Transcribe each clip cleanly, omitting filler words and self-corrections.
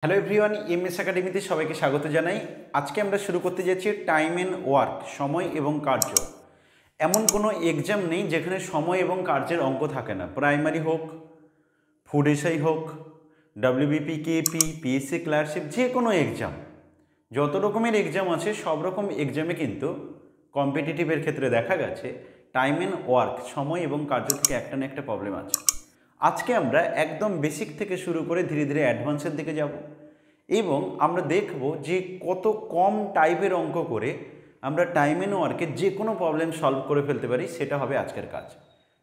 Hello everyone, MS একাডেমিতে সবাইকে স্বাগত জানাই। আজকে আমরা শুরু করতে যাচ্ছি টাইম অ্যান্ড ওয়ার্ক, সময় এবং কার্য। এমন কোনো এক্সাম নেই যেখানে সময় এবং কার্যের অঙ্ক থাকে না। প্রাইমারি হোক, ফুড এসআই হোক, ডাব্লিউবিপি, কেপি, পিএসসি ক্লার্কশিপ, যে কোনো এক্সাম, যত রকমের এক্সাম আছে সব রকম এক্সামে কিন্তু কম্পিটিটিভের ক্ষেত্রে দেখা গেছে টাইম অ্যান্ড ওয়ার্ক, সময় এবং কার্য থেকে একটা না একটা প্রবলেম আছে। আজকে আমরা একদম বেসিক থেকে শুরু করে ধীরে ধীরে অ্যাডভান্সের দিকে যাব এবং আমরা দেখব যে কত কম টাইপের অঙ্ক করে আমরা টাইম অ্যান্ড ওয়ার্কে যে কোনো প্রবলেম সলভ করে ফেলতে পারি, সেটা হবে আজকের কাজ।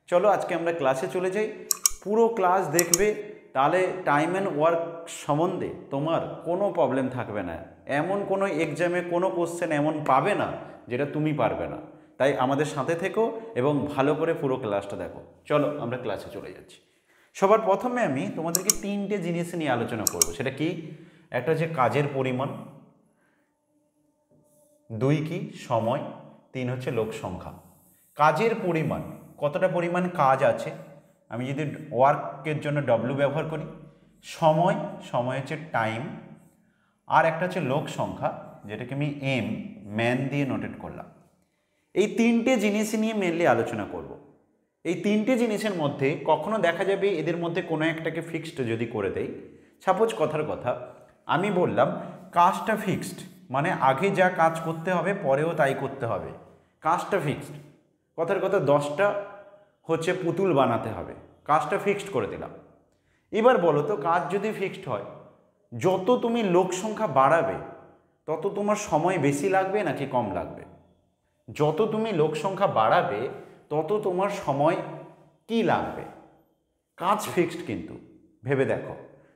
চলো আজকে আমরা ক্লাসে চলে যাই, পুরো ক্লাস দেখবে, তাহলে টাইম অ্যান্ড ওয়ার্ক সম্বন্ধে তোমার কোনো প্রবলেম থাকবে না। এমন কোনো এক্সামে কোনো কোশ্চেন এমন পাবে না যেটা তুমি পারবে না। তাই আমাদের সাথে থেকো এবং ভালো করে পুরো ক্লাসটা দেখো। চলো আমরা ক্লাসে চলে যাচ্ছি। সবার প্রথমে আমি তোমাদেরকে তিনটে জিনিস নিয়ে আলোচনা করব। সেটা কি? একটা হচ্ছে কাজের পরিমাণ, দুই কি সময়, তিন হচ্ছে লোক সংখ্যা। কাজের পরিমাণ, কতটা পরিমাণ কাজ আছে, আমি যদি ওয়ার্কের জন্য ডব্লিউ ব্যবহার করি। সময়, সময় হচ্ছে টাইম। আর একটা হচ্ছে লোক সংখ্যা, যেটাকে আমি ম্যান দিয়ে নোটেট করলাম। এই তিনটে জিনিস নিয়ে মেনলি আলোচনা করব। এই তিনটে জিনিসের মধ্যে কখনো দেখা যাবে এদের মধ্যে কোনো একটাকে ফিক্সড যদি করে দেয়। সাপোজ কথার কথা আমি বললাম কাজটা ফিক্সড, মানে আগে যা কাজ করতে হবে পরেও তাই করতে হবে, কাজটা ফিক্সড। কথার কথা 10টা হচ্ছে পুতুল বানাতে হবে, কাজটা ফিক্সড করে দিলাম। এবার বলো তো, কাজ যদি ফিক্সড হয়, যত তুমি লোক সংখ্যা বাড়াবে তত তোমার সময় বেশি লাগবে নাকি কম লাগবে? যত তুমি লোক সংখ্যা বাড়াবে তত তোমার সময় কি লাগবে? কাজ ফিক্সড, কিন্তু ভেবে দেখো।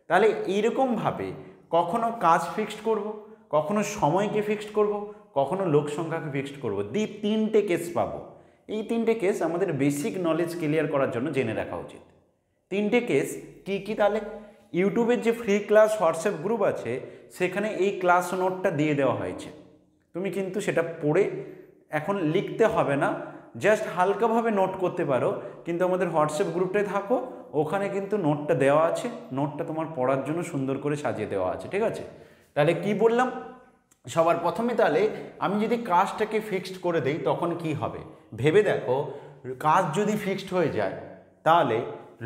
তাহলে এইরকমভাবে কখনো কাজ ফিক্সড করব, কখনো সময়কে ফিক্সড করব, কখনো লোক সংখ্যাকে ফিক্সড করব। তিনটে কেস পাবো। এই তিনটে কেস আমাদের বেসিক নলেজ ক্লিয়ার করার জন্য জেনে রাখা উচিত। তিনটে কেস কি কি? তাহলে ইউটিউবের যে ফ্রি ক্লাস হোয়াটসঅ্যাপ গ্রুপ আছে সেখানে এই ক্লাস নোটটা দিয়ে দেওয়া হয়েছে। তুমি কিন্তু সেটা পড়ে এখন লিখতে হবে না, জাস্ট হালকাভাবে নোট করতে পারো। কিন্তু আমাদের হোয়াটসঅ্যাপ গ্রুপটায় থাকো, ওখানে কিন্তু নোটটা দেওয়া আছে, নোটটা তোমার পড়ার জন্য সুন্দর করে সাজিয়ে দেওয়া আছে। ঠিক আছে? তাহলে কি বললাম সবার প্রথমে? তাহলে আমি যদি কাজটাকে ফিক্সড করে দেই তখন কি হবে ভেবে দেখো। কাজ যদি ফিক্সড হয়ে যায় তাহলে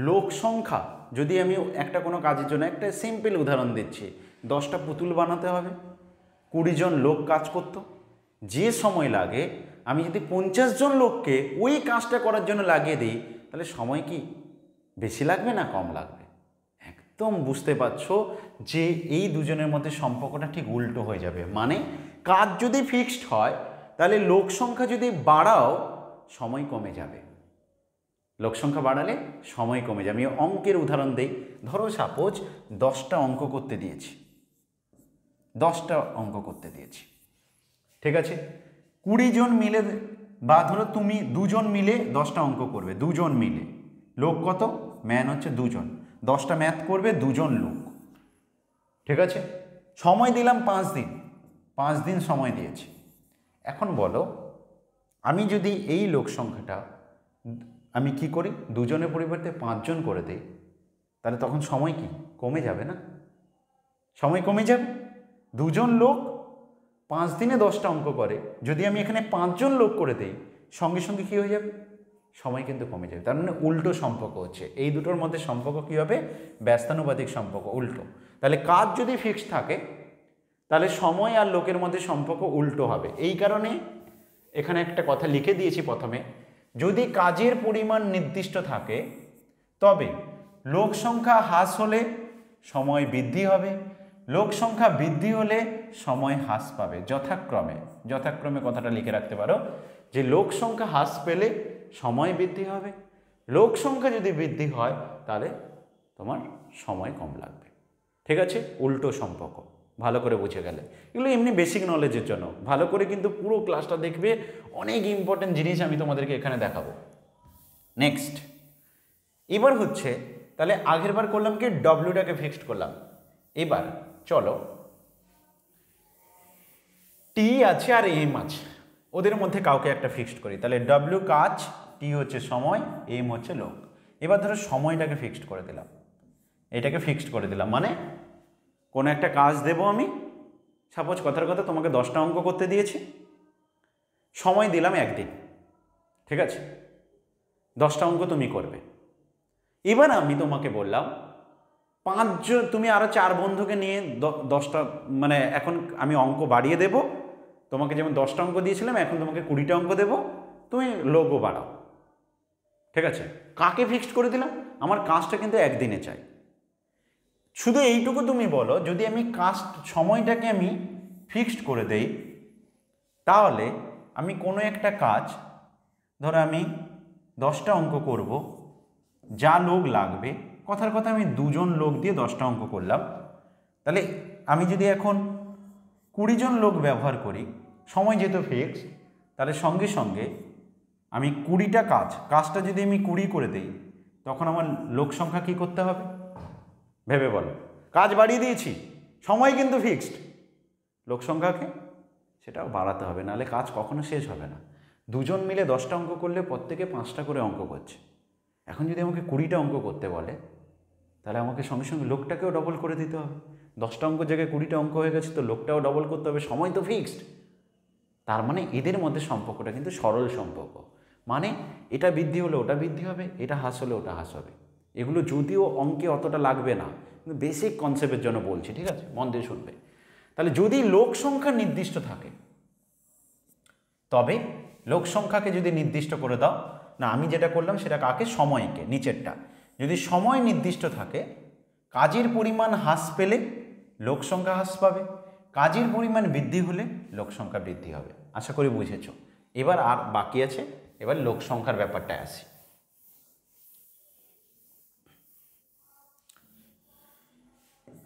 লোক সংখ্যা, যদি আমি একটা কোনো কাজের জন্য একটা সিম্পল উদাহরণ দিচ্ছি, 10টা পুতুল বানাতে হবে, 20 জন লোক কাজ করতো, যে সময় লাগে আমি যদি 50 জন লোককে ওই কাজটা করার জন্য লাগিয়ে দিই, তাহলে সময় কি বেশি লাগবে না কম লাগবে? একদম বুঝতে পারছো যে এই দুজনের মধ্যে সম্পর্কটা ঠিক উল্টো হয়ে যাবে। মানে কাজ যদি ফিক্সড হয় তাহলে লোক সংখ্যা যদি বাড়াও সময় কমে যাবে, লোক সংখ্যা বাড়ালে সময় কমে যাবে। আমি অঙ্কের উদাহরণ দিই। ধরো সাপোজ 10টা অঙ্ক করতে দিয়েছি, 10টা অঙ্ক করতে দিয়েছি, ঠিক আছে? 20 জন মিলে, বা ধরো তুমি 2 জন মিলে 10টা অঙ্ক করবে, 2 জন মিলে। লোক কত? ম্যান হচ্ছে 2 জন, 10টা ম্যাথ করবে 2 জন লোক, ঠিক আছে? সময় দিলাম 5 দিন, 5 দিন সময় দিয়েছি। এখন বলো, আমি যদি এই লোক সংখ্যাটা আমি কি করি, 2 জনের পরিবর্তে 5 জন করে দিই, তাহলে তখন সময় কি কমে যাবে না? সময় কমে যাবে। 2 জন লোক 5 দিনে 10টা অঙ্ক করে, যদি আমি এখানে 5 জন লোক করে দিই, সঙ্গে সঙ্গে কী হয়ে যাবে? সময় কিন্তু কমে যাবে। তার মানে উল্টো সম্পর্ক হচ্ছে। এই দুটোর মধ্যে সম্পর্ক কী হবে? ব্যস্তানুপাতিক সম্পর্ক, উল্টো। তাহলে কাজ যদি ফিক্সড থাকে তাহলে সময় আর লোকের মধ্যে সম্পর্ক উল্টো হবে। এই কারণে এখানে একটা কথা লিখে দিয়েছি প্রথমে, যদি কাজের পরিমাণ নির্দিষ্ট থাকে তবে লোক সংখ্যা হ্রাস হলে সময় বৃদ্ধি হবে, লোক সংখ্যা বৃদ্ধি হলে সময় হ্রাস পাবে। যথাক্রমে, যথাক্রমে কথাটা লিখে রাখতে পারো যে লোক সংখ্যা হ্রাস পেলে সময় বৃদ্ধি হবে, লোক সংখ্যা যদি বৃদ্ধি হয় তাহলে তোমার সময় কম লাগবে। ঠিক আছে? উল্টো সম্পর্ক, ভালো করে বুঝে গেলে। এগুলো এমনি বেসিক নলেজের জন্য, ভালো করে কিন্তু পুরো ক্লাসটা দেখবে, অনেক ইম্পর্টেন্ট জিনিস আমি তোমাদেরকে এখানে দেখাবো। নেক্সট, এবার হচ্ছে তাহলে আগের বার করলাম কি, ডব্লিউটাকে ফিক্সড করলাম। এবার চলো টি আছে আর এম আছে, ওদের মধ্যে কাউকে একটা ফিক্সড করি। তাহলে ডব্লিউ কাজ, টি হচ্ছে সময়, এম হচ্ছে লোক। এবার ধরো সময়টাকে ফিক্সড করে দিলাম, এটাকে ফিক্সড করে দিলাম, মানে কোনো একটা কাজ দেব আমি, সাপোজ কথার কথা তোমাকে 10টা অঙ্ক করতে দিয়েছি, সময় দিলাম 1 দিন, ঠিক আছে, 10টা অঙ্ক তুমি করবে। এবার আমি তোমাকে বললাম 5 জন, তুমি আরও 4 বন্ধুকে নিয়ে 10টা, মানে এখন আমি অঙ্ক বাড়িয়ে দেব, তোমাকে যেমন 10টা অঙ্ক দিয়েছিলাম এখন তোমাকে 20টা অঙ্ক দেব, তুমি লোকও বাড়াও, ঠিক আছে। কাকে ফিক্সড করে দিলাম? আমার কাজটা কিন্তু 1 দিনে চাই। শুধু এইটুকু তুমি বলো, যদি আমি সময়টাকে আমি ফিক্সড করে দেই, তাহলে আমি কোনো একটা কাজ, ধরো আমি 10টা অঙ্ক করব, যা লোক লাগবে, কথার কথা আমি 2 জন লোক দিয়ে 10টা অঙ্ক করলাম, তাহলে আমি যদি এখন 20 জন লোক ব্যবহার করি, সময় যেহেতু ফিক্স, তাহলে সঙ্গে সঙ্গে আমি 20টা কাজটা যদি আমি 20 করে দেই, তখন আমার লোক সংখ্যা কী করতে হবে ভেবে বলো। কাজ বাড়িয়ে দিয়েছি, সময় কিন্তু ফিক্সড, লোক সংখ্যাকে সেটাও বাড়াতে হবে, নাহলে কাজ কখনো শেষ হবে না। 2 জন মিলে 10টা অঙ্ক করলে প্রত্যেকে 5টা করে অঙ্ক করছে, এখন যদি আমাকে 20টা অঙ্ক করতে বলে, তাহলে আমাকে সঙ্গে সঙ্গে লোকটাকেও ডবল করে দিতে হবে। 10টা অঙ্কের জায়গায় 20টা অঙ্ক হয়ে গেছে, তো লোকটাও ডবল করতে হবে, সময় তো ফিক্সড। তার মানে এদের মধ্যে সম্পর্কটা কিন্তু সরল সম্পর্ক, মানে এটা বৃদ্ধি হলে ওটা বৃদ্ধি হবে, এটা হ্রাস হলে ওটা হ্রাস হবে। এগুলো যদিও অঙ্কে অতটা লাগবে না, কিন্তু বেসিক কনসেপ্টের জন্য বলছি, ঠিক আছে, মন দিয়ে শুনবে। তাহলে যদি লোক সংখ্যা নির্দিষ্ট থাকে, তবে লোক সংখ্যাকে যদি নির্দিষ্ট করে দাও না, আমি যেটা করলাম সেটা কাকে, সময়কে, নিচেরটা। যদি সময় নির্দিষ্ট থাকে, কাজের পরিমাণ হ্রাস পেলে লোক সংখ্যা হ্রাস পাবে, কাজের পরিমাণ বৃদ্ধি হলে লোক সংখ্যা বৃদ্ধি হবে। আশা করি বুঝেছ। এবার আর বাকি আছে, এবার লোক সংখ্যার ব্যাপারটায় আসি।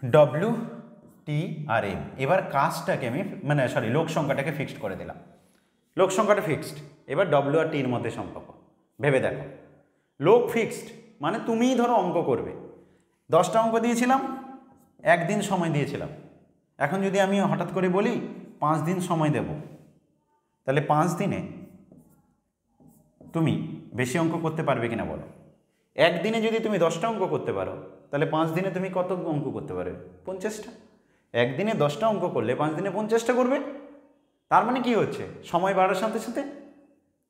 WTRM, এবার কাজটাকে আমি লোক সংখ্যাটাকে ফিক্সড করে দিলাম, লোক সংখ্যাটা ফিক্সড। এবার W আর টির মধ্যে সম্পর্ক ভেবে দেখো। লোক ফিক্সড মানে তুমিই ধরো অঙ্ক করবে, 10টা অঙ্ক দিয়েছিলাম, 1 দিন সময় দিয়েছিলাম, এখন যদি আমি হঠাৎ করে বলি 5 দিন সময় দেব, তাহলে 5 দিনে তুমি বেশি অঙ্ক করতে পারবে কিনা বলো। 1 দিনে যদি তুমি 10টা অঙ্ক করতে পারো, তাহলে 5 দিনে তুমি কত অঙ্ক করতে পারবে? 50টা। 1 দিনে 10টা অঙ্ক করলে 5 দিনে 50টা করবে। তার মানে কি হচ্ছে, সময় বাড়ার সাথে সাথে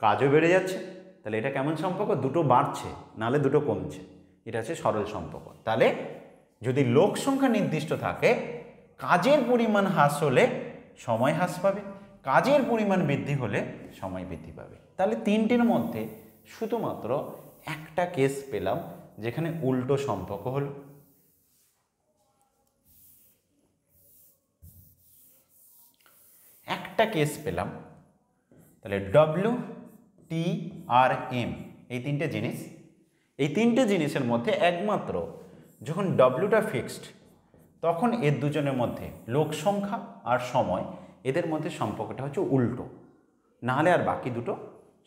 কাজও বেড়ে যাচ্ছে। তাহলে এটা কেমন সম্পর্ক? দুটো বাড়ছে, নাহলে দুটো কমছে, এটা হচ্ছে সরল সম্পর্ক। তাহলে যদি লোক সংখ্যা নির্দিষ্ট থাকে, কাজের পরিমাণ হ্রাস হলে সময় হ্রাস পাবে, কাজের পরিমাণ বৃদ্ধি হলে সময় বৃদ্ধি পাবে। তাহলে 3টির মধ্যে শুধুমাত্র একটা কেস পেলাম যেখানে উল্টো সম্পর্ক হলো। একটা কেস পেলাম। তাহলে WTRM, এই 3টে জিনিস, এই 3টে জিনিসের মধ্যে একমাত্র যখন Wটা ফিক্সড, তখন এর দুজনের মধ্যে লোক সংখ্যা আর সময়, এদের মধ্যে সম্পর্কটা হচ্ছে উল্টো, নাহলে আর বাকি দুটো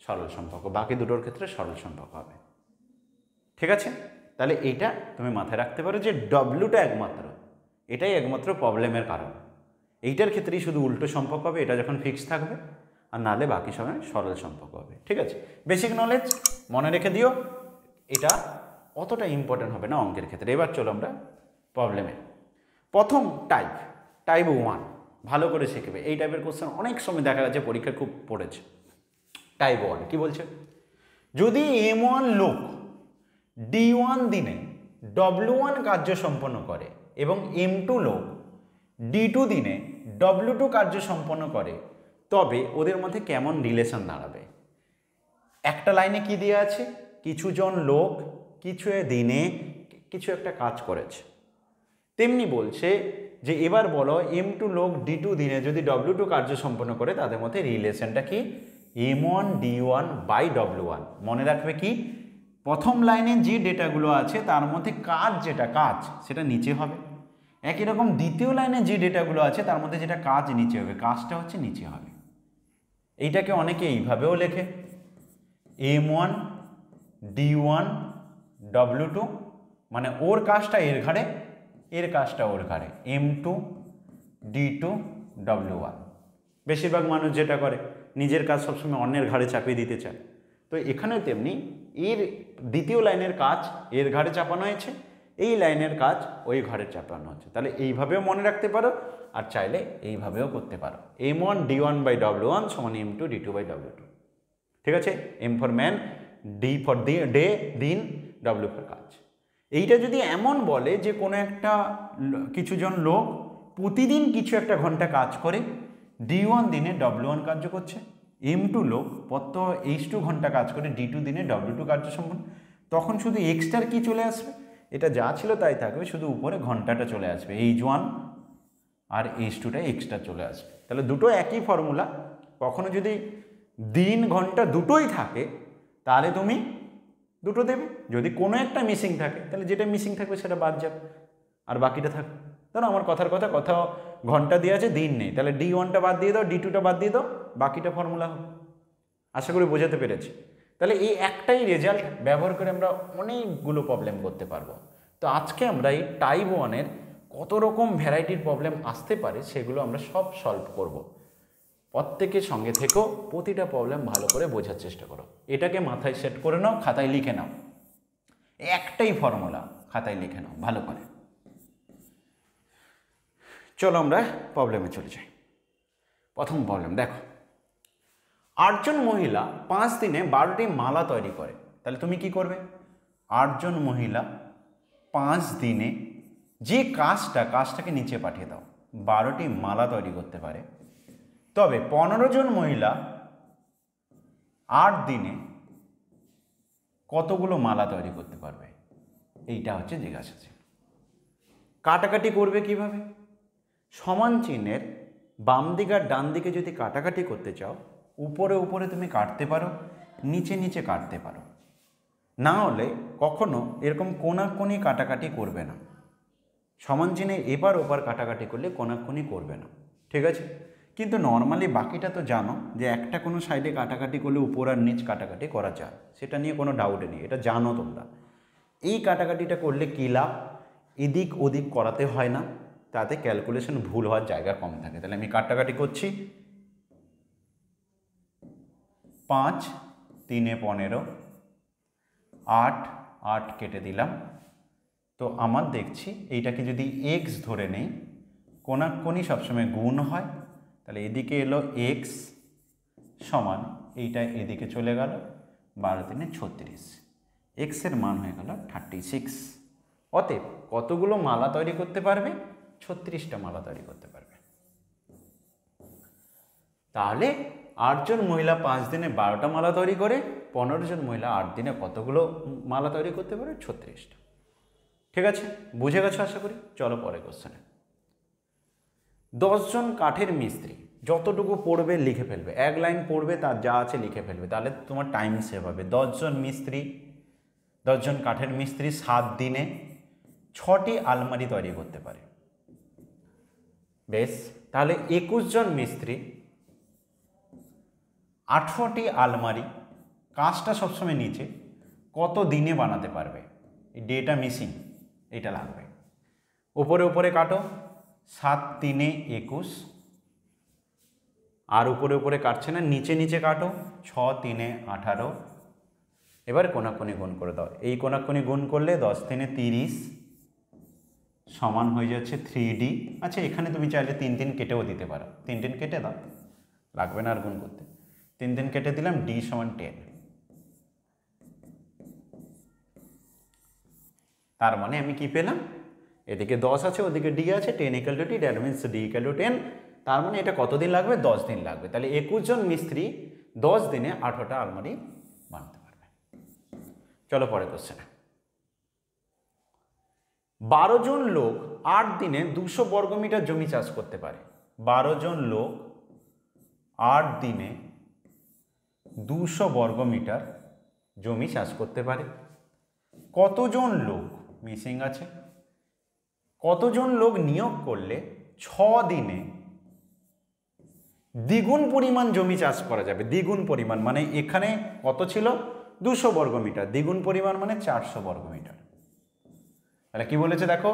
সরল সম্পর্ক, বাকি দুটোর ক্ষেত্রে সরল সম্পর্ক হবে। ঠিক আছে, তাহলে এইটা তুমি মাথায় রাখতে পারো যে Wটা একমাত্র, এটাই একমাত্র প্রবলেমের কারণ। এইটার ক্ষেত্রেই শুধু উল্টো সম্পর্ক হবে, এটা যখন ফিক্স থাকবে, আর নাহলে বাকি সময় সরল সম্পর্ক হবে। ঠিক আছে, বেসিক নলেজ মনে রেখে দিও, এটা অতটা ইম্পর্টেন্ট হবে না অঙ্কের ক্ষেত্রে। এবার চলো আমরা প্রবলেমে। প্রথম টাইপ 1 ভালো করে শিখবে, এই টাইপের কোশ্চেন অনেক সময় দেখা যাচ্ছে পরীক্ষায় খুব পড়েছে। টাইপ 1 কি বলছে? যদি M1 লোক D1 দিনে W1 কার্য সম্পন্ন করে এবং M2 লোক D2 দিনে W2 কার্য সম্পন্ন করে, তবে ওদের মধ্যে কেমন রিলেশন দাঁড়াবে? একটা লাইনে কি দেওয়া আছে? কিছু জন লোক কিছু দিনে কিছু একটা কাজ করেছে। তেমনি বলছে যে এবার বলো M2 লোক D2 দিনে যদি W2 কার্য সম্পন্ন করে, তাদের মধ্যে রিলেশনটা কি? M1 D1 by W1। মনে রাখবে কি, প্রথম লাইনে যে ডেটাগুলো আছে তার মধ্যে যেটা কাজ সেটা নিচে হবে। একই রকম দ্বিতীয় লাইনে যে ডেটাগুলো আছে তার মধ্যে যেটা কাজ নিচে হবে, কাজটা হচ্ছে নিচে হবে। এইটাকে অনেকে এইভাবেও লেখে, M1 D1 W2, মানে ওর কাজটা এর ঘাড়ে, এর কাজটা ওর ঘাড়ে, M2 D2 W1। বেশিরভাগ মানুষ যেটা করে, নিজের কাজ সবসময় অন্যের ঘাড়ে চাপিয়ে দিতে চায়। তো এখানেও তেমনি এর দ্বিতীয় লাইনের কাজ এর ঘাড়ে চাপানো হয়েছে, এই লাইনের কাজ ওই ঘরের চাপানো হচ্ছে। তাহলে এইভাবেও মনে রাখতে পারো, আর চাইলে এইভাবেও করতে পারো, M1 D1/W1 সমান M2 D2/W2। ঠিক আছে, M for man, D for day দিন, W ফর কাজ। এইটা যদি এমন বলে যে কোনো একটা কিছুজন লোক প্রতিদিন কিছু একটা ঘন্টা কাজ করে, D1 দিনে W1 কার্য করছে, M2 লোক প্রত্যহ H2 ঘন্টা কাজ করে, D2 দিনে W2 কার্য সম্পন্ন, তখন শুধু এক্সট্রার কি চলে আসবে, এটা যা ছিল তাই থাকবে, শুধু উপরে ঘন্টাটা চলে আসবে, H1 আর H2টা এক্সট্রা চলে আসবে। তাহলে দুটো একই ফর্মুলা। কখনো যদি দিন ঘন্টা দুটোই থাকে তাহলে তুমি দুটো দেবে, যদি কোনো একটা মিসিং থাকে তাহলে যেটা মিসিং থাকবে সেটা বাদ যাবে, আর বাকিটা থাকবে। ধরো আমার কথার কথা কোথাও ঘন্টা দিয়ে আছে, দিন নেই, তাহলে D1টা বাদ দিয়ে দাও, D2টা বাদ দিয়ে দাও, বাকিটা ফর্মুলা হবে। আশা করি বোঝাতে পেরেছি। তাহলে এই একটাই রেজাল্ট ব্যবহার করে আমরা অনেকগুলো প্রবলেম করতে পারবো। তো আজকে আমরা এই টাইপ 1-এর কত রকম ভ্যারাইটির প্রবলেম আসতে পারে সেগুলো আমরা সব সলভ করব। প্রত্যেকের সঙ্গে থেকেও প্রতিটা প্রবলেম ভালো করে বোঝার চেষ্টা করো। এটাকে মাথায় সেট করে নাও, খাতায় লিখে নাও, একটাই ফর্মুলা, খাতায় লিখে নাও ভালো করে। চলো আমরা প্রবলেমে চলে যাই। প্রথম প্রবলেম দেখো, 8 জন মহিলা 5 দিনে 12টি মালা তৈরি করে। তাহলে তুমি কি করবে? 8 জন মহিলা 5 দিনে যে কাজটাকে নিচে পাঠিয়ে দাও, 12টি মালা তৈরি করতে পারে। তবে 15 জন মহিলা 8 দিনে কতগুলো মালা তৈরি করতে পারবে, এইটা হচ্ছে জিজ্ঞাসা ছিল। কাটাকাটি করবে কিভাবে? সমান চিহ্নের বাম দিক আর ডান দিকে যদি কাটাকাটি করতে চাও, উপরে উপরে তুমি কাটতে পারো, নিচে নিচে কাটতে পারো, না হলে কখনো এরকম কোনাকুনি কাটাকাটি করবে না। সমান চিহ্নের এপার ওপার কাটাকাটি করলে কোনাকুনি করবে না, ঠিক আছে? কিন্তু নর্মালি বাকিটা তো জানো যে একটা কোনো সাইডে কাটাকাটি করলে উপর আর নিচ কাটাকাটি করা যায়, সেটা নিয়ে কোনো ডাউট নেই, এটা জানো তোমরা। এই কাটাকাটিটা করলে কী লাভ? এদিক ওদিক করাতে হয় না, তাতে ক্যালকুলেশন ভুল হওয়ার জায়গা কম থাকে। তাহলে আমি কাটাকাটি করছি, 5 3 15, 8 8 কেটে দিলাম। তো আমার দেখছি এইটাকে যদি x ধরে নেই, কোনাকুনি সবসময় গুণ হয়, তাহলে এদিকে এলো x সমান এইটা এদিকে চলে গেল, 12 3 36, x এর মান হয়ে গেল 36। অতএব কতগুলো মালা তৈরি করতে পারবে? 36টা মালা তৈরি করতে পারবে। তাহলে 8 জন মহিলা 5 দিনে 12টা মালা তৈরি করে, 15 জন মহিলা 8 দিনে কতগুলো মালা তৈরি করতে পারে? 36টা। ঠিক আছে, বুঝে গেছো আশা করি। চলো পরে কোশ্চেনে। 10 জন কাঠের মিস্ত্রি যতটুকু পড়বে লিখে ফেলবে, এক লাইন পড়বে, তার যা আছে লিখে ফেলবে, তাহলে তোমার টাইম সেভ হবে। 10 জন কাঠের মিস্ত্রি 7 দিনে 6টি আলমারি তৈরি করতে পারে। বেশ, তাহলে 21 জন মিস্ত্রি 18টি আলমারি, কাজটা সবসময় নিচে, কত দিনে বানাতে পারবে? এই ডেটা মিসিং, এটা লাগবে। উপরে উপরে কাটো, 7 3 21, আর উপরে উপরে কাটছে না, নিচে নিচে কাটো, 6 3 18। এবার কোনাকুনি গুণ করে দাও, এই কোনাকুনি গুণ করলে 10 3 30 সমান হয়ে যাচ্ছে 3D। আচ্ছা, এখানে তুমি চাইলে 3 3 কেটেও দিতে পারো, 3 3 কেটে দাও, লাগবে না আর গুণ করতে। 3 3 কেটে দিলাম, D সমান 10। তার মানে আমি কি পেলাম? এদিকে 10 আছে, ওদিকে D আছে, 10 = D, দ্যাট মিনস D = 10। তার মানে এটা কতদিন লাগবে? 10 দিন লাগবে। তাহলে 21 জন মিস্ত্রি 10 দিনে 18টা আলমারি বানাতে পারবে। চলো পরে কোশ্চেনে। 12 জন লোক 8 দিনে 200 বর্গমিটার জমি চাষ করতে পারে। 12 জন লোক 8 দিনে 200 বর্গমিটার জমি চাষ করতে পারে। কতজন লোক মিসিং আছে? কতজন লোক নিয়োগ করলে 6 দিনে দ্বিগুণ পরিমাণ জমি চাষ করা যাবে? দ্বিগুণ পরিমাণ মানে এখানে কত ছিল? 200 বর্গমিটার, দ্বিগুণ পরিমাণ মানে 400 বর্গমিটার। তাহলে কি বলেছে দেখো,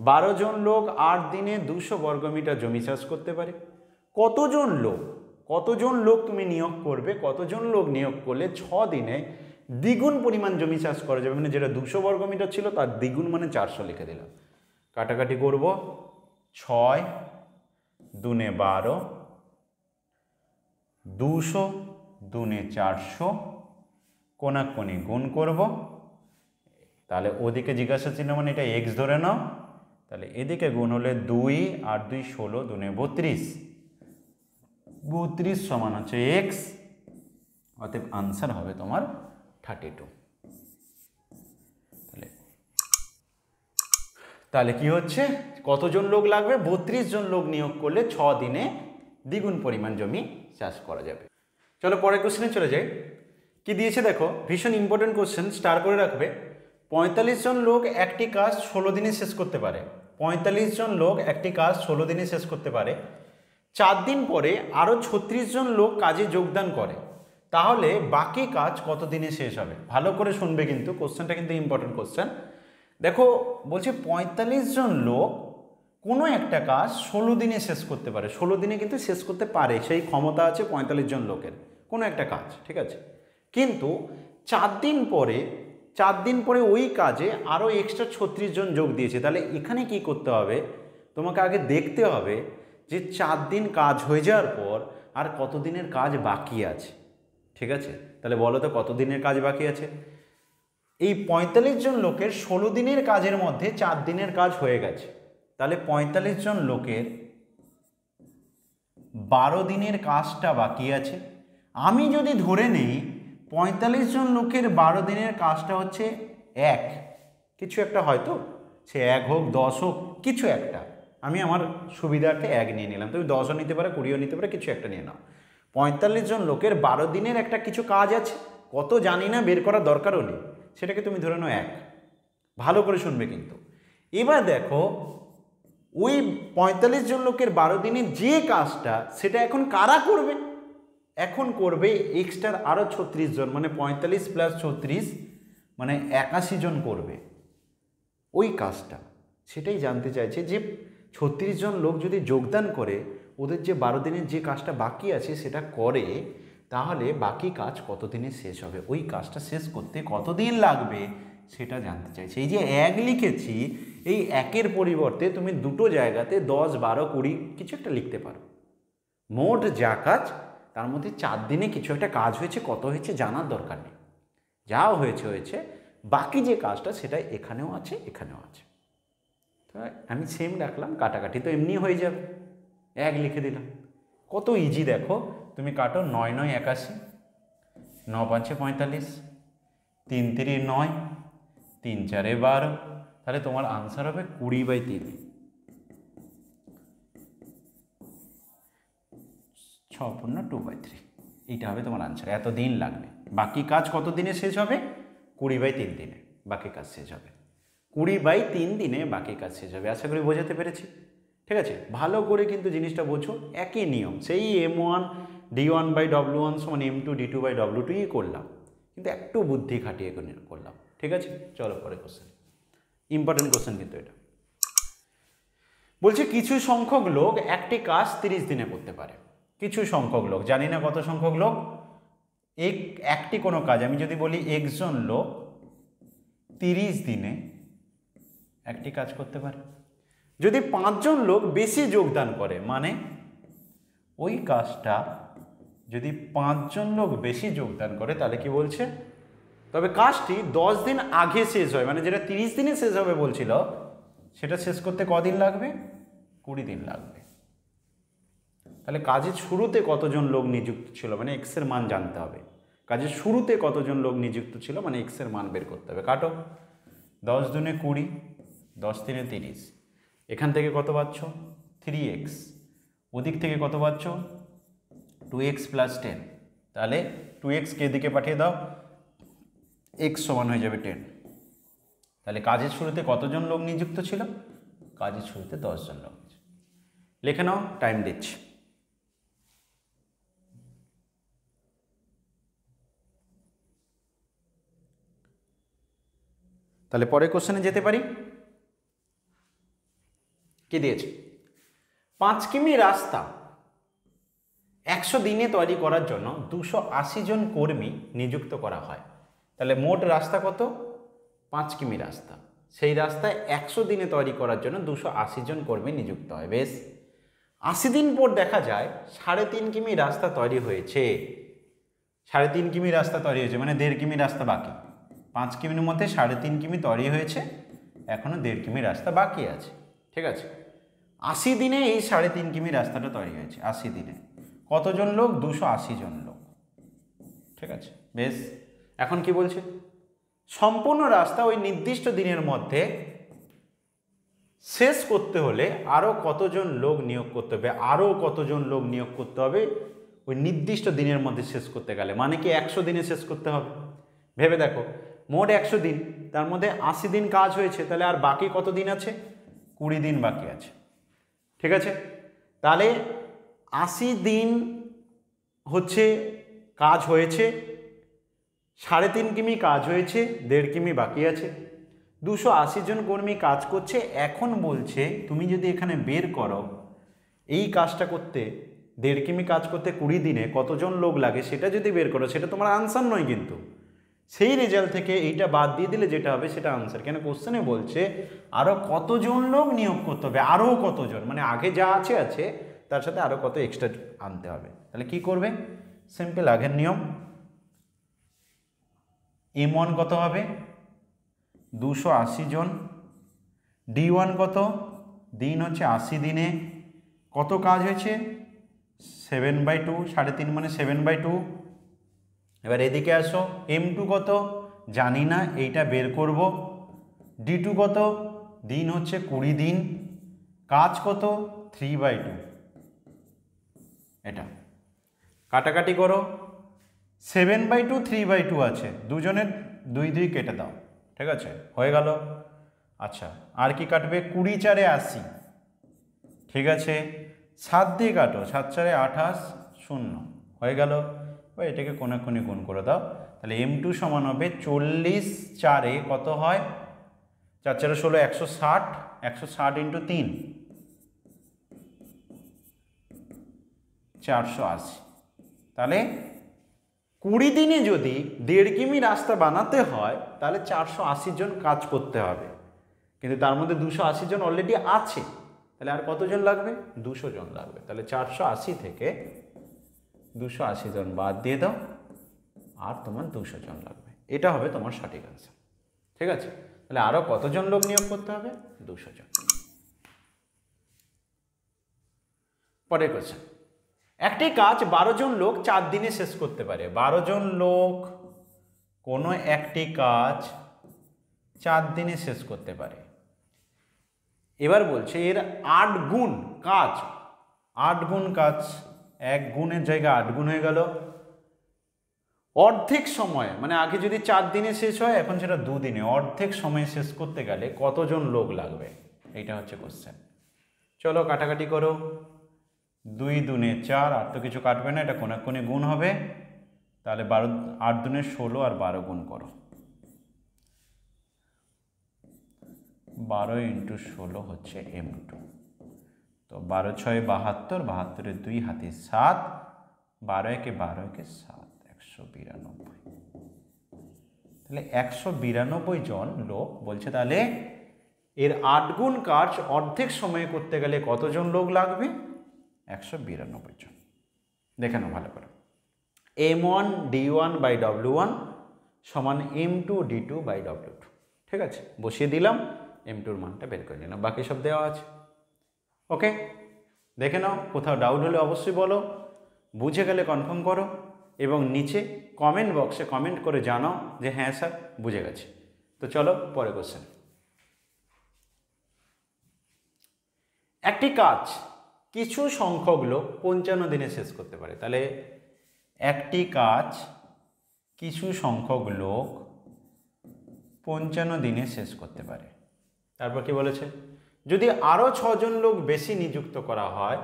12 জন লোক 8 দিনে 200 বর্গমিটার জমি চাষ করতে পারে। কতজন লোক তুমি নিয়োগ করবে? কতজন লোক নিয়োগ করলে 6 দিনে দ্বিগুণ পরিমাণ জমি চাষ করা যাবে, মানে যেটা 200 বর্গমিটার ছিল তার দ্বিগুণ মানে 400 লিখে দিলাম। কাটাকাটি করব, 6 দুনে 12, 200 দুনে 400, কোনাকুনি গুণ করব, তাহলে ওদিকে জিজ্ঞাসা চিহ্ন মানে এটা এক্স ধরে নাও, তাহলে এদিকে গুণ হলে 2 আর 2 16 দুনে 32, 32 সমান হচ্ছে এক্স, অতএব আনসার হবে তোমার 32। তাহলে কি হচ্ছে, কতজন লোক লাগবে? 32 জন লোক নিয়োগ করলে 6 দিনে দ্বিগুণ পরিমাণ জমি চাষ করা যাবে। চলো পরের কোশ্চেনে চলে যাই। কি দিয়েছে দেখো, ভীষণ ইম্পর্টেন্ট কোশ্চেন, স্টার করে রাখবে। 45 জন লোক একটি কাজ 16 দিনে শেষ করতে পারে। 45 জন লোক একটি কাজ 16 দিনে শেষ করতে পারে। 4 দিন পরে আরও 36 জন লোক কাজে যোগদান করে, তাহলে বাকি কাজ কত দিনে শেষ হবে? ভালো করে শুনবে কিন্তু, কোশ্চেনটা কিন্তু ইম্পর্টেন্ট কোশ্চেন। দেখো বলছে 45 জন লোক কোনো একটা কাজ 16 দিনে শেষ করতে পারে। 16 দিনে কিন্তু শেষ করতে পারে, সেই ক্ষমতা আছে 45 জন লোকের কোনো একটা কাজ, ঠিক আছে। কিন্তু 4 দিন পরে ওই কাজে আরও এক্সট্রা 36 জন যোগ দিয়েছে। তাহলে এখানে কি করতে হবে, তোমাকে আগে দেখতে হবে যে 4 দিন কাজ হয়ে যাওয়ার পর আর কত দিনের কাজ বাকি আছে, ঠিক আছে। তাহলে বলো তো কত দিনের কাজ বাকি আছে। এই 45 জন লোকের 16 দিনের কাজের মধ্যে 4 দিনের কাজ হয়ে গেছে, তাহলে 45 জন লোকের 12 দিনের কাজটা বাকি আছে। আমি যদি ধরে নেই 45 জন লোকের 12 দিনের কাজটা হচ্ছে 1, কিছু একটা হয়তো, সে 1 হোক 10 হোক কিছু একটা, আমি আমার সুবিধার্থে 1 নিয়ে নিলাম, তুমি 10ও নিতে পারো 20ও নিতে পারো, কিছু একটা নিয়ে নাও। 45 জন লোকের 12 দিনের একটা কিছু কাজ আছে, কত জানি না, বের করার দরকারও নেই, সেটাকে তুমি ধরে নাও 1। ভালো করে শুনবে কিন্তু। এবার দেখো ওই 45 জন লোকের 12 দিনের যে কাজটা সেটা এখন কারা করবে? এখন করবে এক্সট্রার আরও 36 জন, মানে 45 প্লাস 36 মানে 81 জন করবে ওই কাজটা। সেটাই জানতে চাইছে যে 36 জন লোক যদি যোগদান করে ওদের যে 12 দিনের যে কাজটা বাকি আছে সেটা করে, তাহলে বাকি কাজ কত দিনে শেষ হবে, ওই কাজটা শেষ করতে কতদিন লাগবে সেটা জানতে চাইছে। এই যে 1 লিখেছি, এই 1-এর পরিবর্তে তুমি দুটো জায়গাতে 10, 12, 20 কিছু একটা লিখতে পারো। মোট যা কাজ তার মধ্যে 4 দিনে কিছু একটা কাজ হয়েছে, কত হয়েছে জানার দরকার নেই, যা হয়েছে হয়েছে, বাকি যে কাজটা সেটা এখানেও আছে এখানেও আছে। তো আমি সেম রাখলাম, কাটাকাটি তো এমনি হয়ে যাবে, 1 লিখে দিলাম। কত ইজি দেখো, তুমি কাটো, 9 9 81, 9 5 45, 3 3 9, 3 4 12, তাহলে তোমার আনসার হবে 20/3, 6 2/3, এইটা হবে তোমার আনসার। এত দিন লাগবে, বাকি কাজ কত দিনে শেষ হবে? 20/3 দিনে বাকি কাজ শেষ হবে। 20/3 দিনে বাকি কাজ শেষ হবে। আশা করি বোঝাতে পেরেছি, ঠিক আছে। ভালো করে কিন্তু জিনিসটা বোঝো, একই নিয়ম, সেই M1 D1/W1 সমান M2 D2/W2ই করলাম, কিন্তু একটু বুদ্ধি খাটিয়ে করলাম, ঠিক আছে। চলো পরে কোশ্চেন, ইম্পর্টেন্ট কোশ্চেন কিন্তু এটা। বলছে কিছু সংখ্যক লোক একটি কাজ 30 দিনে করতে পারে। কিছু সংখ্যক লোক, জানি না কত সংখ্যক লোক, একটি কোনো কাজ, আমি যদি বলি একজন লোক 30 দিনে একটি কাজ করতে পারে। যদি 5 জন লোক বেশি যোগদান করে, মানে ওই কাজটা যদি 5 জন লোক বেশি যোগদান করে, তাহলে কি বলছে, তবে কাজটি 10 দিন আগে শেষ হয়, মানে যেটা 30 দিনে শেষ হবে বলছিল সেটা শেষ করতে কদিন লাগবে? 20 দিন লাগবে। তাহলে কাজের শুরুতে কতজন লোক নিযুক্ত ছিল, মানে এক্স এর মান জানতে হবে। কাজের শুরুতে কতজন লোক নিযুক্ত ছিল, মানে এক্স এর মান বের করতে হবে। কাটো, 10 দুনে 20, 10 তিনে 30, এখান থেকে কত পাচ্ছ? 3x, ওদিক থেকে কত পাচ্ছ? 2x + 10, তাহলে 2x কে দিকে পাঠিয়ে দাও, x সমান হয়ে যাবে 10। তাহলে কাজের শুরুতে কতজন লোক নিযুক্ত ছিল? কাজের শুরুতে 10 জন লোক। লিখে নাও, টাইম দিচ্ছি। তাহলে পরের কোশ্চেনে যেতে পারি। কি দিয়েছে? 5 কিমি রাস্তা 100 দিনে তৈরি করার জন্য 280 জন কর্মী নিযুক্ত করা হয়। তাহলে মোট রাস্তা কত? 5 কিমি রাস্তা। সেই রাস্তায় 100 দিনে তৈরি করার জন্য 280 জন কর্মী নিযুক্ত হয়। বেশ, 80 দিন পর দেখা যায় 3.5 কিমি রাস্তা তৈরি হয়েছে। 3.5 কিমি রাস্তা তৈরি হয়েছে, মানে 1.5 কিমি রাস্তা বাকি। 5 কিমির মধ্যে 3.5 কিমি তৈরি হয়েছে, এখনো 1.5 কিমি রাস্তা বাকি আছে। ঠিক আছে, 80 দিনে এই 3.5 কিমি রাস্তাটা তৈরি হয়েছে। 80 দিনে কতজন লোক? 280 জন লোক। ঠিক আছে, বেশ। এখন কি বলছে? সম্পূর্ণ রাস্তা ওই নির্দিষ্ট দিনের মধ্যে শেষ করতে হলে আরও কতজন লোক নিয়োগ করতে হবে? আরও কতজন লোক নিয়োগ করতে হবে ওই নির্দিষ্ট দিনের মধ্যে শেষ করতে গেলে? মানে কি 100 দিনে শেষ করতে হবে? ভেবে দেখো, মোট 100 দিন, তার মধ্যে 80 দিন কাজ হয়েছে, তাহলে আর বাকি কত দিন আছে? 20 দিন বাকি আছে। ঠিক আছে, তাহলে 80 দিন হচ্ছে কাজ হয়েছে, 3.5 কিমি কাজ হয়েছে, 1.5 কিমি বাকি আছে, 280 জন কর্মী কাজ করছে। এখন বলছে তুমি যদি এখানে বের করো এই কাজটা করতে, 1.5 কিমি কাজ করতে 20 দিনে কতজন লোক লাগে সেটা যদি বের করো, সেটা তোমার আনসার নয়, কিন্তু সেই রেজাল্ট থেকে এইটা বাদ দিয়ে দিলে যেটা হবে সেটা আনসার। কেন? কোশ্চেনে বলছে আরও কতজন লোক নিয়োগ করতে হবে, আরও কতজন, মানে আগে যা আছে আছে তার সাথে আরও কত এক্সট্রা আনতে হবে। তাহলে কি করবে? সিম্পল আগের নিয়ম, M1 কত হবে? 280 জন। D1 কত? দিন হচ্ছে 80 দিনে কত কাজ হয়েছে? 7/2, 3.5 মানে 7/2। এবার এদিকে আসো, M2 কত? জানি না, এইটা বের করব। D2 কত? দিন হচ্ছে 20 দিন, কাজ কত? 3/2। এটা কাটাকাটি করো, 7/2 3/2 আছে, দুজনের 2 2 কেটে দাও। ঠিক আছে, হয়ে গেল। আচ্ছা, আর কি কাটবে? 20 4 80। ঠিক আছে, 7 দিয়ে কাটো, 7 4 28, 0 হয়ে গেল। এটাকে কোনাকুনি গুণ করে দাও, তাহলে M2 সমান হবে 40 4 কত হয়? 4 4 16, 160, 160 × 3 480। তাহলে 20 দিনে যদি 1.5 কিমি রাস্তা বানাতে হয় তাহলে 480 জন কাজ করতে হবে, কিন্তু তার মধ্যে 280 জন অলরেডি আছে, তাহলে আর কতজন লাগবে? 200 জন লাগবে। তাহলে 480 থেকে 280 জন বাদ দিয়ে দাও, আর তোমার 200 জন লাগবে। এটা হবে তোমার সঠিক আনসার। ঠিক আছে, তাহলে আরও কতজন লোক নিয়োগ করতে হবে? 200 জন। পরের কোশ্চেন, একটি কাজ 12 জন লোক 4 দিনে শেষ করতে পারে। 12 জন লোক কোনো একটি কাজ 4 দিনে শেষ করতে পারে। এবার বলছে এর 8 গুণ কাজ, 8 গুণ কাজ, 1 গুণের জায়গায় 8 গুণ হয়ে গেল। অর্ধেক সময়, মানে আগে যদি 4 দিনে শেষ হয়, এখন সেটা 2 দিনে, অর্ধেক সময়ে শেষ করতে গেলে কতজন লোক লাগবে? এইটা হচ্ছে কোশ্চেন। চলো কাটাকাটি করো, 2 দুনে 4, আর তো কিছু কাটবে না, এটা কোনাকুনি গুণ হবে। তাহলে 8 দুনে 16 আর 12 গুণ করো, 12 × 16 হচ্ছে M2। তো 12 6 72, 72 2 হাতে 7, 12 1 12 1 7, 192। তাহলে 192 জন লোক বলছে। তাহলে এর 8 গুণ কাজ অর্ধেক সময়ে করতে গেলে কতজন লোক লাগবে? 192 জন। দেখে নাও ভালো করে, M1 D1/W1 সমান M2 D2/W2। ঠিক আছে, বসিয়ে দিলাম, M2-র মানটা বের করে নিলাম, বাকি সব দেওয়া আছে। ওকে, দেখে নাও, কোথাও ডাউট হলে অবশ্যই বলো, বুঝে গেলে কনফার্ম করো, এবং নিচে কমেন্ট বক্সে কমেন্ট করে জানাও যে হ্যাঁ স্যার বুঝে গেছি। তো চলো পরে কোশ্চেন। একটি কাজ কিছু সংখ্যক লোক 55 দিনে শেষ করতে পারে। তাহলে একটি কাজ কিছু সংখ্যক লোক 55 দিনে শেষ করতে পারে। তারপর কি বলেছে? যদি আরও 6 জন লোক বেশি নিযুক্ত করা হয়,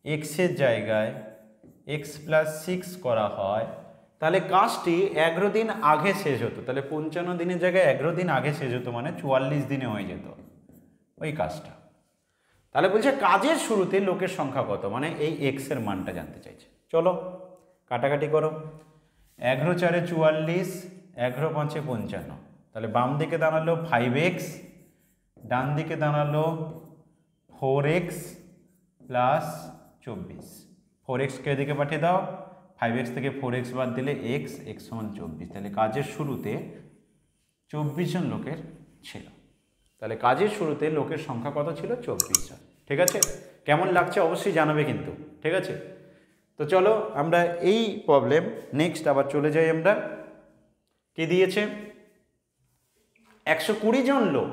এক্সের জায়গায় x+6 করা হয়, তাহলে কাজটি 11 দিন আগে শেষ হতো। তাহলে 55 দিনের জায়গায় 11 দিন আগে শেষ হতো, মানে 44 দিনে হয়ে যেত ওই কাজটা। তাহলে বলছে কাজের শুরুতে লোকের সংখ্যা কত, মানে এই এক্সের মানটা জানতে চাইছে। চলো কাটাকাটি করো, 11 4 44, 11 5 55, তাহলে বাম দিকে দাঁড়ালো 5x, ডান দিকে দাঁড়ালো 4x প্লাস 24। 4x কে এদিকে পাঠিয়ে দাও, 5x থেকে 4x বাদ দিলে x সমান 24। তাহলে কাজের শুরুতে 24 জন লোকের ছিল। তাহলে কাজের শুরুতে লোকের সংখ্যা কত ছিল? 24 জন। ঠিক আছে, কেমন লাগছে অবশ্যই জানাবে কিন্তু। ঠিক আছে, তো চলো আমরা এই প্রবলেম নেক্সট আবার চলে যাই। আমরা কি দিয়েছে? 120 জন লোক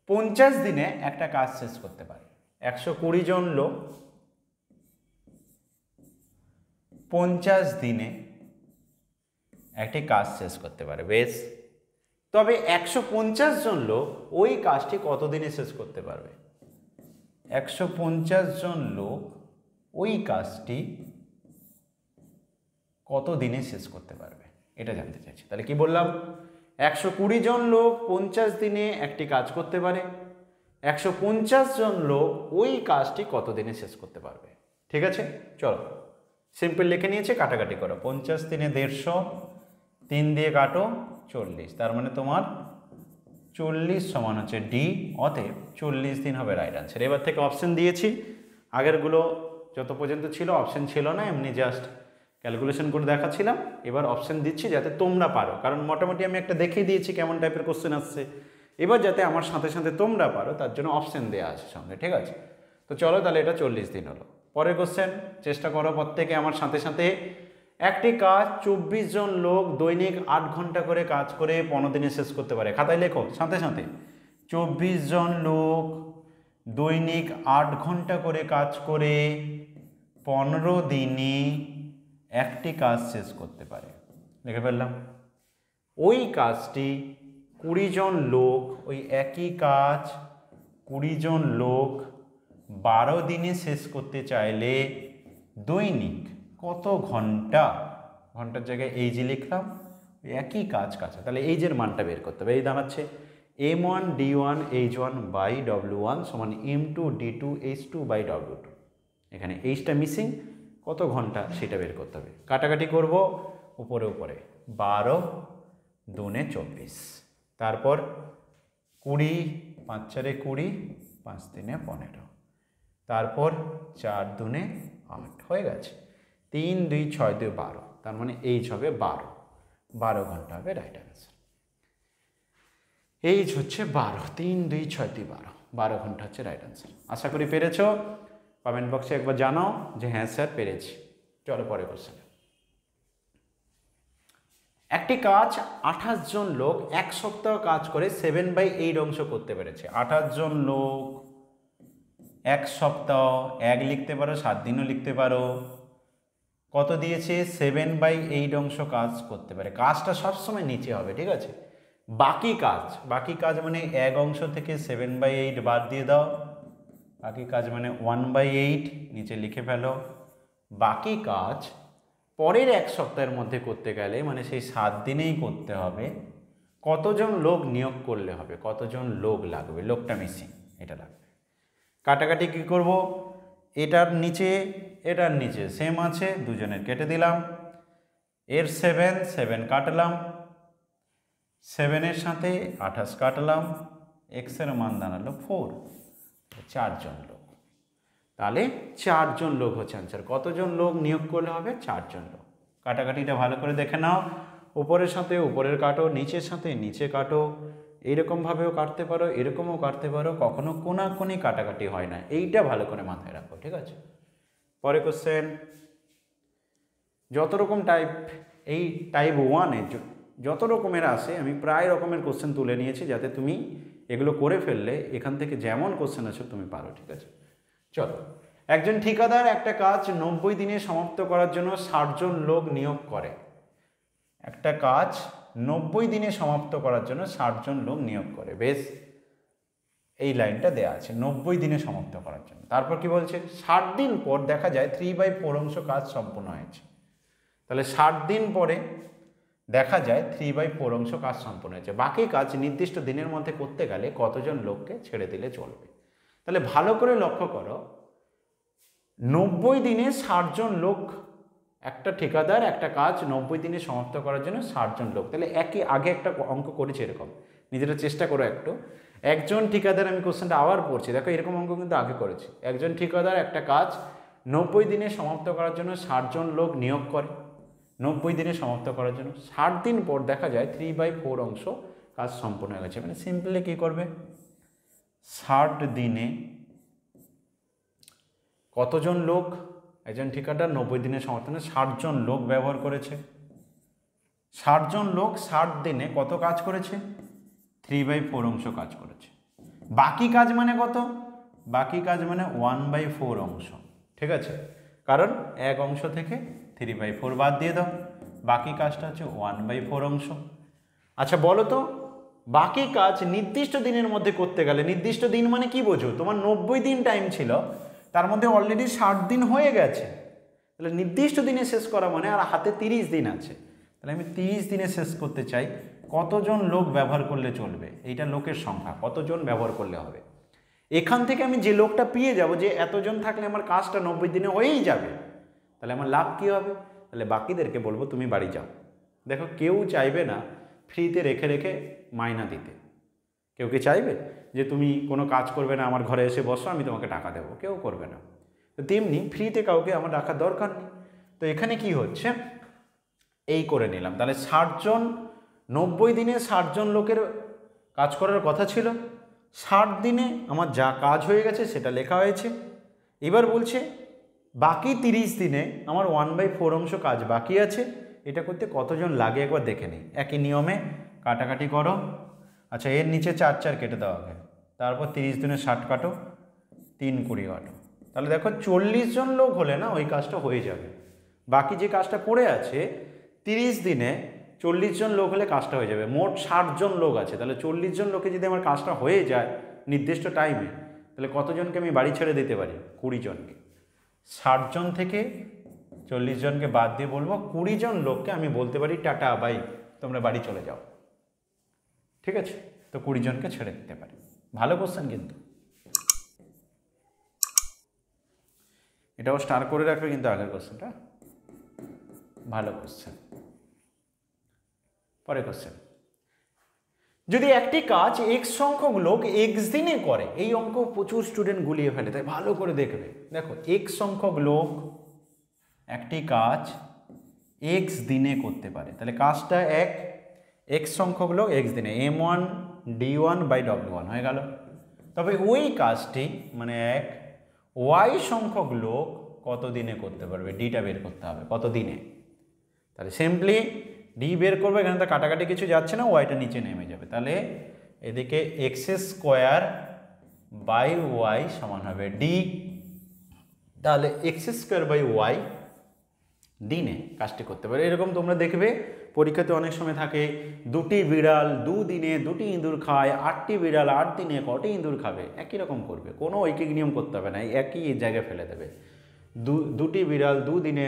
50 দিনে একটা কাজ শেষ করতে পারে। 120 জন লোক 50 দিনে একটি কাজ শেষ করতে পারে। বেশ, তবে 150 জন লোক ওই কাজটি কত দিনে শেষ করতে পারবে? 150 জন লোক ওই কাজটি কত দিনে শেষ করতে পারবে এটা জানতে চাইছি। তাহলে কি বললাম? 120 জন লোক 50 দিনে একটি কাজ করতে পারে, 150 জন লোক ওই কাজটি কত দিনে শেষ করতে পারবে। ঠিক আছে, চলো সিম্পল লিখে নিয়েছে, কাটাকাটি করো। 50 দিনে 150, 3 দিয়ে কাটো 40, তার মানে তোমার 40 সমান হচ্ছে ডি, অতএব 40 দিন হবে রাইট আনসার। এবার থেকে অপশন দিয়েছি, আগেরগুলো যত পর্যন্ত ছিল অপশন ছিল না, এমনি জাস্ট ক্যালকুলেশন করে দেখাচ্ছিলাম। এবার অপশন দিচ্ছি যাতে তোমরা পারো, কারণ মোটামুটি আমি একটা দেখিয়ে দিয়েছি কেমন টাইপের কোশ্চেন আসছে। এবার যাতে আমার সাথে সাথে তোমরা পারো তার জন্য অপশন দেওয়া আছে সঙ্গে। ঠিক আছে, তো চলো তাহলে এটা 40 দিন হলো। পরের কোশ্চেন চেষ্টা করো প্রত্যেকে আমার সাথে সাথে। একটি কাজ 24 জন লোক দৈনিক 8 ঘন্টা করে কাজ করে 15 দিনে শেষ করতে পারে। খাতায় লেখো সাথে সাথে, 24 জন লোক দৈনিক 8 ঘন্টা করে কাজ করে 15 দিনে একটি কাজ শেষ করতে পারে। লিখে ফেললাম। ওই কাজটি 20 জন লোক, ওই একই কাজ 20 জন লোক 12 দিনে শেষ করতে চাইলে দৈনিক কত ঘন্টা? ঘন্টার জায়গায় এই যে লিখলাম, একই কাজ কাছে, তাহলে এইজের মানটা বের করতে হবে। এই দাঁড়াচ্ছে m1 d1 h1 by w1 সমান m2 d2 h2 by w2। এখানে এইচটা মিসিং, কত ঘন্টা সেটা বের করতে হবে। কাটাকাটি করব উপরে উপরে, 12 দুনে 24, তারপর 20 5 4 20, 5 3 15, তারপর 4 দুনে 8 হয়ে গেছে। 3 2 6 2 12, তার মানে এইচ হবে 12 ঘন্টা হবে রাইট অ্যান্সার। এইচ হচ্ছে 12, 3 2 6 2 12 ঘন্টা হচ্ছে রাইট অ্যান্সার। আশা করি পেরেছ। কমেন্ট বক্সে একবার জানাও যে হ্যাঁ স্যার পেরেছি। চলো পরে কোশ্চেন। একটি কাজ 28 জন লোক 1 সপ্তাহ কাজ করে 7/8 অংশ করতে পেরেছে। 28 জন লোক 1 সপ্তাহ, 1 লিখতে পারো, 7 দিনও লিখতে পারো। কত দিয়েছে? 7/8 অংশ কাজ করতে পারে। কাজটা সবসময় নিচে হবে, ঠিক আছে। বাকি কাজ মানে 1 অংশ থেকে 7/8 বাদ দিয়ে দাও। বাকি কাজ মানে 1/8 নিচে লিখে ফেলো। বাকি কাজ পরের 1 সপ্তাহের মধ্যে করতে গেলে মানে সেই 7 দিনেই করতে হবে। কতজন লোক নিয়োগ করলে হবে? কতজন লোক লাগবে? লোকটা মিসিং, এটা লাগবে। কাটাকাটি কি করব? এটার নিচে সেম আছে, দুজনের কেটে দিলাম। এর 7 কাটলাম, 7-এর সাথে 28 কাটলাম, এক্সের মান দাঁড়ালো 4, 4 জন লোক। তাহলে 4 জন লোক হচ্ছে আনসার। কতজন লোক নিয়োগ করলে হবে? 4 জন লোক। কাটাকাটিটা ভালো করে দেখে নাও। উপরের সাথে উপরের কাটো, নিচের সাথে নিচে কাটো। এইরকমভাবেও কাটতে পারো, এরকমও কাটতে পারো, কখনো কোনাকুনি কাটাকাটি হয় না। এইটা ভালো করে মাথায় রাখো, ঠিক আছে। পরে কোশ্চেন, যত রকম টাইপ, এই টাইপ 1-এ যত রকমের আসে আমি প্রায় রকমের কোশ্চেন তুলে নিয়েছি, যাতে তুমি এগুলো করে ফেললে এখান থেকে যেমন কোশ্চেন আছে তুমি পারো, ঠিক আছে। চলো, একজন ঠিকাদার একটা কাজ 90 দিনে সমাপ্ত করার জন্য 60 জন লোক নিয়োগ করে। একটা কাজ 90 দিনে সমাপ্ত করার জন্য 60 জন লোক নিয়োগ করে। বেশ, এই লাইনটা দেয়া আছে 90 দিনে সমাপ্ত করার জন্য। তারপর কি বলছে? 60 দিন পর দেখা যায় 3/4 অংশ কাজ সম্পূর্ণ হয়েছে। তাহলে 60 দিন পরে দেখা যায় 3/4 অংশ কাজ সম্পূর্ণ হয়েছে। বাকি কাজ নির্দিষ্ট দিনের মধ্যে করতে গেলে কতজন লোককে ছেড়ে দিলে চলবে? তাহলে ভালো করে লক্ষ্য করো, 90 দিনে 60 জন লোক একটা ঠিকাদার একটা কাজ 90 দিনে সমাপ্ত করার জন্য 60 জন লোক। তাহলে একই আগে একটা অঙ্ক করেছি এরকম, নিজেরা চেষ্টা করো একটু। একজন ঠিকাদার, আমি কোশ্চেনটা আবার পড়ছি, দেখো এরকম অঙ্ক কিন্তু আগে করেছি। একজন ঠিকাদার একটা কাজ 90 দিনে সমাপ্ত করার জন্য 60 জন লোক নিয়োগ করে। 90 দিনে সমাপ্ত করার জন্য 60 দিন পর দেখা যায় 3/4 অংশ কাজ সম্পূর্ণ হয়ে গেছে। মানে সিম্পলি কী করবে, 60 দিনে কতজন লোক, একজন ঠিকাদার 90 দিনের সমর্থনে 60 জন লোক ব্যবহার করেছে। 60 জন লোক 60 দিনে কত কাজ করেছে, 3/4 অংশ কাজ করেছে। বাকি কাজ মানে কত, বাকি কাজ মানে 1/4 অংশ। ঠিক আছে, কারণ এক অংশ থেকে 3/4 বাদ দিয়ে দাও, বাকি কাজটা হচ্ছে 1/4 অংশ। আচ্ছা বলো তো, বাকি কাজ নির্দিষ্ট দিনের মধ্যে করতে গেলে, নির্দিষ্ট দিন মানে কি বোঝো, তোমার 90 দিন টাইম ছিল, তার মধ্যে অলরেডি 60 দিন হয়ে গেছে। তাহলে নির্দিষ্ট দিনে শেষ করা মানে আর হাতে 30 দিন আছে। তাহলে আমি 30 দিনে শেষ করতে চাই, কতজন লোক ব্যবহার করলে চলবে, এইটা লোকের সংখ্যা, কতজন ব্যবহার করলে হবে। এখান থেকে আমি যে লোকটা পেয়ে যাব, যে এতজন থাকলে আমার কাজটা 90 দিনে হয়েই যাবে, তাহলে আমার লাভ কী হবে, তাহলে বাকিদেরকে বলবো তুমি বাড়ি যাও। দেখো কেউ চাইবে না ফ্রিতে রেখে রেখে মাইনা দিতে, কেউ কি চাইবে যে তুমি কোনো কাজ করবে না, আমার ঘরে এসে বসো আমি তোমাকে টাকা দেবো, কেউ করবে না। তো তেমনি ফ্রিতে কাউকে আমার রাখার দরকার নেই। তো এখানে কি হচ্ছে, এই করে নিলাম। তাহলে 60 জন, 90 দিনে 60 জন লোকের কাজ করার কথা ছিল, 60 দিনে আমার যা কাজ হয়ে গেছে সেটা লেখা হয়েছে। এবার বলছে বাকি 30 দিনে আমার 1/4 অংশ কাজ বাকি আছে, এটা করতে কতজন লাগে একবার দেখে নিই। একই নিয়মে কাটাকাটি করো। আচ্ছা এর নিচে 4 4 কেটে দেওয়া হবে, তারপর 30 দিনে 60 কাটো, 3 20 কাটো। তাহলে দেখো 40 জন লোক হলে না ওই কাজটা হয়ে যাবে। বাকি যে কাজটা পড়ে আছে 30 দিনে 40 জন লোক হলে কাজটা হয়ে যাবে। মোট 60 জন লোক আছে, তাহলে 40 জন লোকে যদি আমার কাজটা হয়ে যায় নির্দিষ্ট টাইমে, তাহলে কতজনকে আমি বাড়ি ছেড়ে দিতে পারি, 20 জনকে। 60 জন থেকে 40 জনকে বাদ দিয়ে বলবো 20 জন লোককে আমি বলতে পারি টাটা বাই, তোমরা বাড়ি চলে যাও। ঠিক আছে, তো 20 জনকে ছেড়ে দিতে পারি। ভালো কোশ্চেন কিন্তু, এটাও স্টার করে রাখবে কিন্তু আগের কোশ্চেনটা, ভালো কোশ্চেন। পরে কোশ্চেন, যদি একটি কাজ এক্স সংখ্যক লোক এক্স দিনে করে, এই অঙ্ক প্রচুর স্টুডেন্ট গুলিয়ে ফেলে, তাই ভালো করে দেখবে। দেখো এক্স সংখ্যক লোক একটি কাজ এক্স দিনে করতে পারে, তাহলে কাজটা এক্স সংখ্যক লোক এক্স দিনে, M1 D1/W1 হয়ে গেল। তবে ওই কাজটি মানে ওয়াই সংখ্যক লোক কত দিনে করতে পারবে, ডিটা বের করতে হবে কত দিনে। তাহলে সিম্পলি ডি বের করবে, এখানে তো কাটাকাটি কিছু যাচ্ছে না, ওয়াইটা নিচে নেমে যাবে। তাহলে এদিকে x²/y সমান হবে ডি। তাহলে x²/y দিনে কাজটি করতে পারে। এরকম তোমরা দেখবে পরীক্ষাতে অনেক সময় থাকে, 2টি বিড়াল 2 দিনে 2টি ইঁদুর খায়, 8টি বিড়াল 8 দিনে কটি ইঁদুর খাবে, একই রকম করবে, কোনো ঐকিক নিয়ম করতে হবে না, একই জায়গায় ফেলে দেবে। 2টি বিড়াল 2 দিনে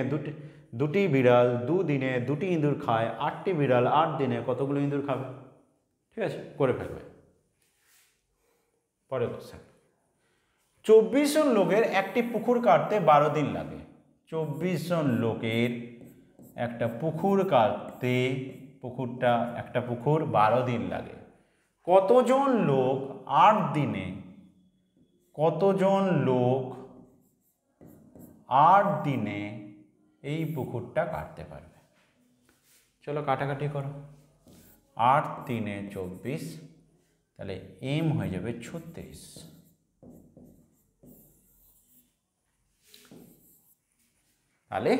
2টি বিড়াল 2 দিনে 2টি ইঁদুর খায়, 8টি বিড়াল 8 দিনে কতগুলো ইঁদুর খাবে। ঠিক আছে, করে ফেলবে। পরে কোশ্চেন, 24 জন লোকের একটি পুকুর কাটতে 12 দিন লাগে। 24 জন লোকের একটা পুকুর কাটতে, একটা পুকুর 12 দিন লাগে। কতজন লোক 8 দিনে, কতজন লোক 8 দিনে এই পুকুরটা কাটতে পারবে। চলো কাটাকাটি করো, 8 3 24, তাহলে এম হয়ে যাবে 36। তাহলে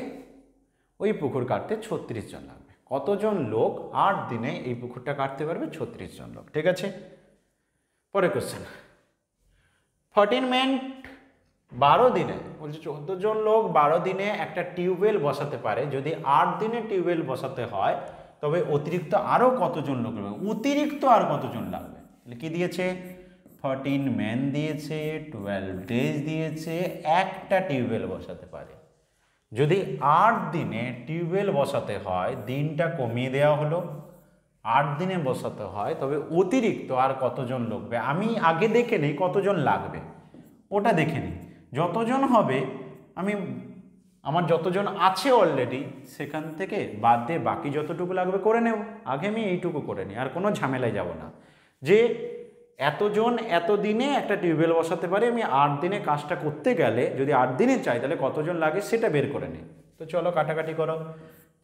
ওই পুকুর কাটতে 36 জন লাগবে। কতজন লোক 8 দিনে এই পুকুরটা কাটতে পারবে, 36 জন লোক। ঠিক আছে, পরে কোশ্চেন, 14 men 12 দিনে, বলছে 14 জন লোক 12 দিনে একটা টিউবওয়েল বসাতে পারে। যদি 8 দিনে টিউবওয়েল বসাতে হয় তবে অতিরিক্ত আরও কতজন লোক লাগবে, অতিরিক্ত আর কতজন লাগবে। তাহলে কি দিয়েছে, 14 men দিয়েছে, 12 days দিয়েছে, একটা টিউবওয়েল বসাতে পারে। যদি 8 দিনে টিউবওয়েল বসাতে হয়, দিনটা কমিয়ে দেওয়া হলো, 8 দিনে বসাতে হয়, তবে অতিরিক্ত আর কতজন লাগবে আমি আগে দেখে নিই, কতজন লাগবে ওটা দেখে নিই। যতজন হবে আমি আমার যতজন আছে অলরেডি সেখান থেকে বাদ দিয়ে বাকি যতটুকু লাগবে করে নেব। আগে আমি এইটুকু করে নিই, আর কোনো ঝামেলায় যাব না যে এতজন এত দিনে একটা টিউবওয়েল বসাতে পারি, আমি 8 দিনে কাজটা করতে গেলে যদি 8 দিনে চাই তাহলে কতজন লাগে সেটা বের করে নিই। তো চলো কাটাকাটি করো,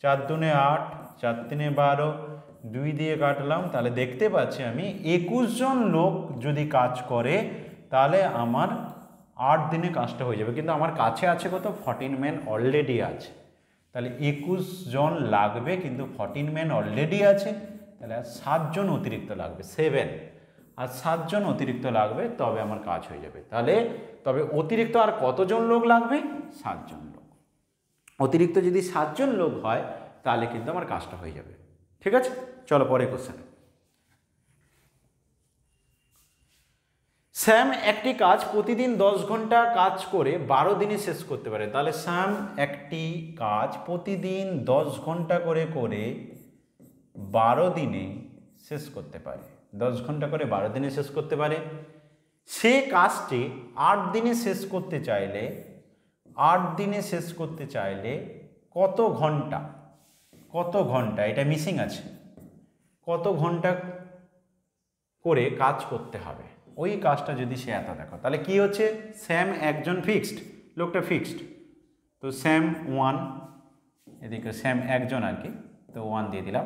4 দুনে 8, 4 তিনে 12, 2 দিয়ে কাটলাম, তাহলে দেখতে পাচ্ছি আমি 21 জন লোক যদি কাজ করে তাহলে আমার 8 দিনে কাজটা হয়ে যাবে। কিন্তু আমার কাছে আছে কত, 14 ম্যান অলরেডি আছে, তাহলে 21 জন লাগবে, কিন্তু 14 ম্যান অলরেডি আছে, তাহলে আর 7 জন অতিরিক্ত লাগবে, 7, আর 7 জন অতিরিক্ত লাগবে, তবে আমার কাজ হয়ে যাবে। তাহলে তবে অতিরিক্ত আর কতজন লোক লাগবে, 7 জন লোক। অতিরিক্ত যদি 7 জন লোক হয় তাহলে কিন্তু আমার কাজটা হয়ে যাবে। ঠিক আছে, চলো পরে কোশ্চেন। স্যাম একটি কাজ প্রতিদিন 10 ঘন্টা কাজ করে 12 দিনে শেষ করতে পারে। তাহলে স্যাম একটি কাজ প্রতিদিন 10 ঘন্টা করে 12 দিনে শেষ করতে পারে। 10 ঘন্টা করে 12 দিনে শেষ করতে পারে। সে কাজটি 8 দিনে শেষ করতে চাইলে 8 দিনে শেষ করতে চাইলে কত ঘন্টা, কত ঘন্টা, এটা মিসিং আছে, কত ঘন্টা করে কাজ করতে হবে। ওই কাজটা যদি সে এত দেখো, তাহলে কি হচ্ছে, স্যাম একজন ফিক্সড, লোকটা ফিক্সড, তো স্যাম 1, এদিকে স্যাম একজন আর কি, তো 1 দিয়ে দিলাম,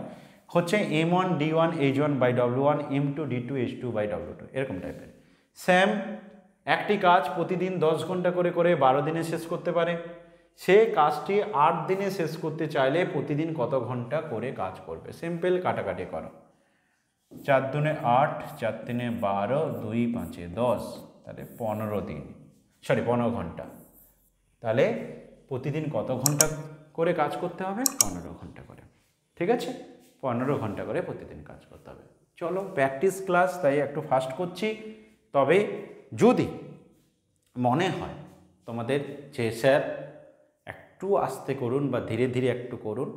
হচ্ছে M1 D1 H1 by W1 M2 D2 H2 by W2 এরকম টাইপের। স্যাম একটি কাজ প্রতিদিন 10 ঘন্টা করে 12 দিনে শেষ করতে পারে। সে কাজটি 8 দিনে শেষ করতে চাইলে প্রতিদিন কত ঘন্টা করে কাজ করবে। সিম্পল, কাটাকাটি করো, 4 দুনে 8, 4 তিনে 12, 2 5 10, তাহলে 15 দিন, 15 ঘন্টা। তাহলে প্রতিদিন কত ঘন্টা করে কাজ করতে হবে, 15 ঘন্টা করে। ঠিক আছে, 15 ঘন্টা করে প্রতিদিন কাজ করতে হবে। চলো প্র্যাকটিস ক্লাস, তাই একটু ফাস্ট করছি। তবে যদি মনে হয় তোমাদের যে স্যার একটু আস্তে করুন বা ধীরে ধীরে একটু করুন,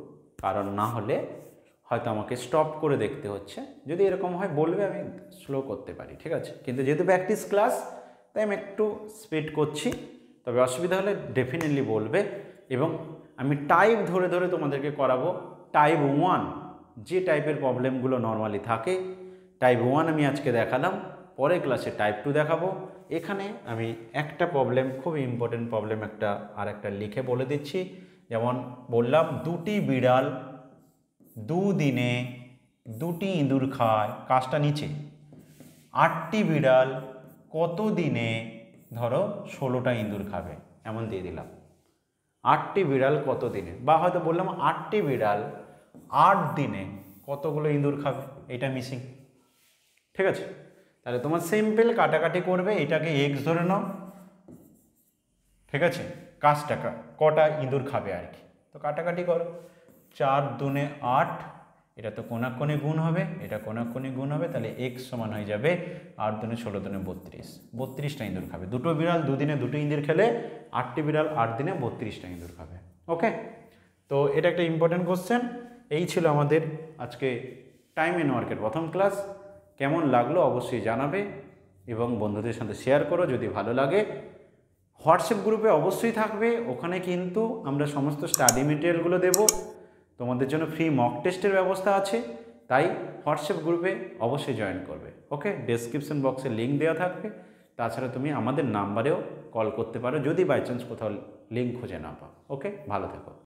কারণ না হলে হয়তো আমাকে স্টপ করে দেখতে হচ্ছে, যদি এরকম হয় বলবে, আমি স্লো করতে পারি। ঠিক আছে, কিন্তু যেহেতু প্র্যাকটিস ক্লাস তাই আমি একটু স্পিড করছি, তবে অসুবিধা হলে ডেফিনেটলি বলবে। এবং আমি টাইপ ধরে ধরে তোমাদেরকে করাবো। টাইপ 1 যে টাইপের প্রবলেমগুলো নর্মালি থাকে, টাইপ 1 আমি আজকে দেখালাম, পরের ক্লাসে টাইপ 2 দেখাবো। এখানে আমি একটা প্রবলেম, খুব ইম্পর্টেন্ট প্রবলেম একটা আর একটা লিখে বলে দিচ্ছি। যেমন বললাম, 2টি বিড়াল 2 দিনে 2টি ইঁদুর খায়, কাজটা নিচে। 8টি বিড়াল কত দিনে ধরো 16টা ইঁদুর খাবে, এমন দিয়ে দিলাম। 8টি বিড়াল কত দিনে, বা হয়তো বললাম 8টি বিড়াল 8 দিনে কতগুলো ইঁদুর খাবে, এটা মিসিং। ঠিক আছে, তাহলে তোমার সিম্পল কাটাকাটি করবে, এটাকে এক্স ধরে নাও। ঠিক আছে, কাজটা কটা ইঁদুর খাবে আর কি, তো কাটাকাটি করো। 4 দুনে 8, এটা তো কোনাকুনি গুণ হবে, এটা কোনাকুনি গুণ হবে, তাহলে এক্স সমান হয়ে যাবে 8 দুনে 16 দুনে 32, 32টা ইঁদুর খাবে। 2টো বিড়াল 2 দিনে 2টো ইঁদুর খেলে 8টি বিড়াল 8 দিনে 32টা ইঁদুর খাবে। ওকে, তো এটা একটা ইম্পর্টেন্ট কোশ্চেন। এই ছিল আমাদের আজকে টাইম অ্যান্ড ওয়ার্কের প্রথম ক্লাস। কেমন লাগলো অবশ্যই জানাবে এবং বন্ধুদের সাথে শেয়ার করো যদি ভালো লাগে। হোয়াটসঅ্যাপ গ্রুপে অবশ্যই থাকবে, ওখানে কিন্তু আমরা সমস্ত স্টাডি মেটেরিয়ালগুলো দেব। তোমাদের জন্য ফ্রি মক টেস্টের ব্যবস্থা আছে, তাই হোয়াটসঅ্যাপ গ্রুপে অবশ্যই জয়েন করবে। ওকে, ডেসক্রিপশন বক্সে লিঙ্ক দেওয়া থাকবে। তাছাড়া তুমি আমাদের নাম্বারেও কল করতে পারো যদি বাই চান্স কোথাও লিঙ্ক খুঁজে না পাও। ওকে, ভালো থেকো।